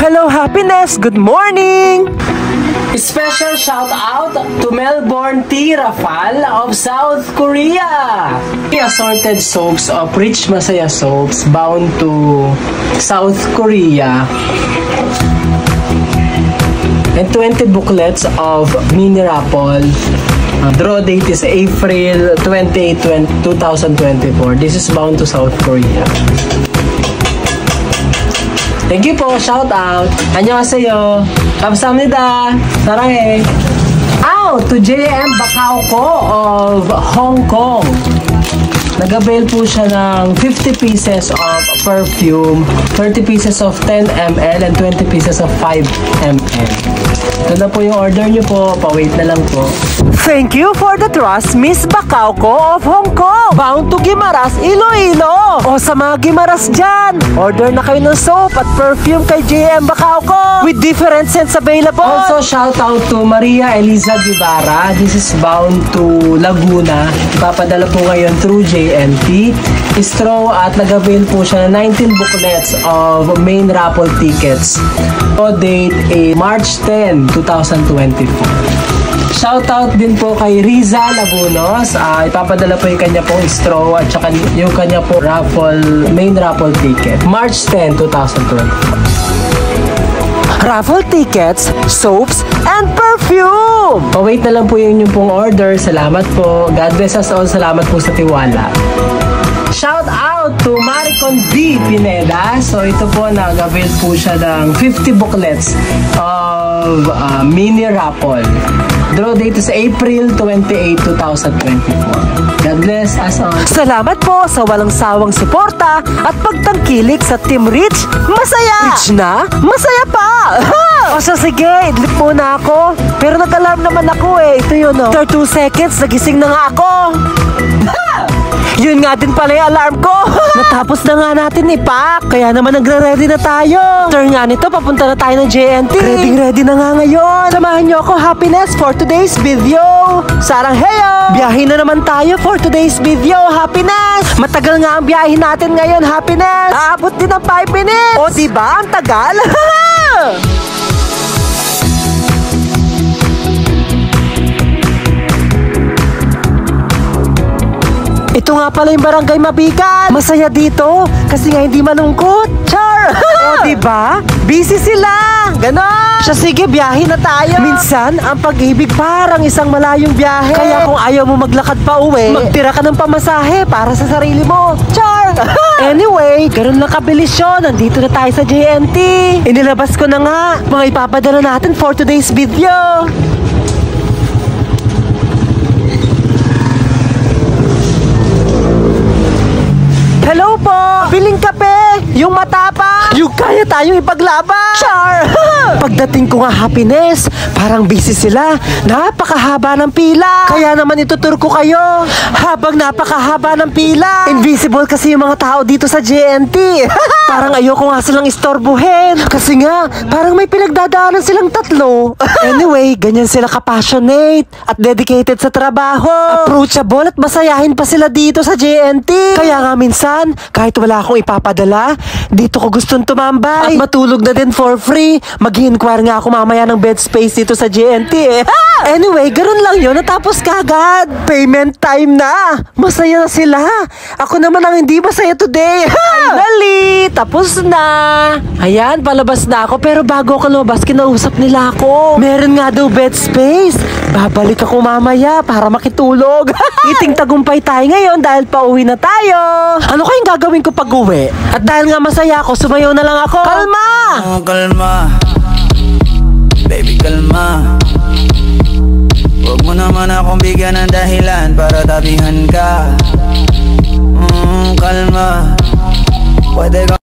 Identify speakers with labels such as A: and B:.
A: Hello, happiness! Good morning!
B: Special shout out to Melbourne T. Rafal of South Korea! Assorted soaps of Rich Masaya Soaps bound to South Korea. And 20 booklets of mini raffle. Draw date is April 28, 2024. This is bound to South Korea. Thank you po, shout out. 안녕하세요. 감사합니다. 사랑해. Out to JM Bacauco of Hong Kong. Nag-avail po siya ng 50 pieces of perfume, 30 pieces of 10 ml, and 20 pieces of 5 ml. Ito na po yung order nyo po. Pa-wait na lang po.
A: Thank you for the trust, Miss Bacauco of Hong Kong. Bound to Guimaras, Iloilo. O sa mga Guimaras dyan, order na kayo ng soap at perfume kay JM Bacauco with different scents available.
B: Also, shout out to Maria Eliza Guevara. This is bound to Laguna. Ipapadala po ngayon through JNT. Straw at nag-avail po siya ng 19 booklets of main raffle tickets. So, date March 10, 2024. Shoutout din po kay Riza Lagunos. Ipapadala po yung kanya pong straw at saka yung kanya pong main raffle ticket. March 10, 2024.
A: Raffle tickets, soaps, and perfume.
B: Pa-wait na lang po yung pong order. Salamat po. God bless us all. Salamat po sa tiwala. Shout out to Maricon B. Pineda. So ito po, nag-avail po siya ng 50 booklets of mini raffle. Draw date is April 28, 2024. God bless us all.
A: Salamat po sa walang sawang suporta at pagtangkilik sa Team Rich. Masaya! Rich na? Masaya pa! O so sige, idlip muna ako. Pero nag-alarm naman ako eh. Ito yun o. After 2 seconds, nagising na nga ako. Yun nga din pala yung alarm ko. Natapos na nga natin ipak. Kaya naman nagre-ready na tayo. Turn nga nito, papunta na tayo ng JNT. Ready na nga ngayon. Samahan nyo ako, happiness, for today's video. Sarang heyo! Biyahin na naman tayo for today's video, happiness. Matagal nga ang biyahin natin ngayon, happiness. Aabot din ng 5 minutes. O diba, ang tagal? Ito nga pala yung Barangay Mabigat. Masaya dito kasi nga hindi malungkot. Char! O diba? Busy sila. Ganon. Siya sige, biyahe na tayo. Minsan, ang pag-ibig parang isang malayong biyahe. Kaya kung ayaw mo maglakad pa uwi, magtira ka ng pamasahe para sa sarili mo. Char! Anyway, ganun lang kabilis yun. Nandito na tayo sa JNT. Inilabas ko na nga mga ipapadala natin for today's video. Hello po! Piling kape! Yung matapa! Yung kaya tayong ipaglaban! Char! Pagdating ko nga happiness, parang busy sila. Napakahaba ng pila. Kaya naman itutur ko kayo. Habang napakahaba ng pila, invisible kasi yung mga tao dito sa JNT. Parang ayoko nga silang istorbuhin. Kasi nga, parang may pinagdadaanan silang tatlo. Anyway, ganyan sila ka-passionate at dedicated sa trabaho. Approachable at masayahin pa sila dito sa JNT. Kaya nga minsan, kahit wala akong ipapadala, dito ko gustong tumambay. At matulog na din for free. Mag-inquire nga ako mamaya ng bed space dito sa JNT eh. Anyway, ganun lang yun. Natapos kagad. Payment time na. Masaya na sila. Ako naman ang hindi masaya today. Finally, tapos na. Ayan, palabas na ako. Pero bago ako lumabas, kinausap nila ako. Meron nga daw bed space. Babalik ako mamaya para makitulog. Iting tagumpay tayo ngayon dahil pauwi na tayo. Ano kayong gagawin ko pag uwi? At dahil nga masaya ako, sumayaw na lang ako. Kalma!
C: Kalma. Baby, kalma. Huwag mo naman akong bigyan ng dahilan para tabihan ka. Kalma. Pwede ka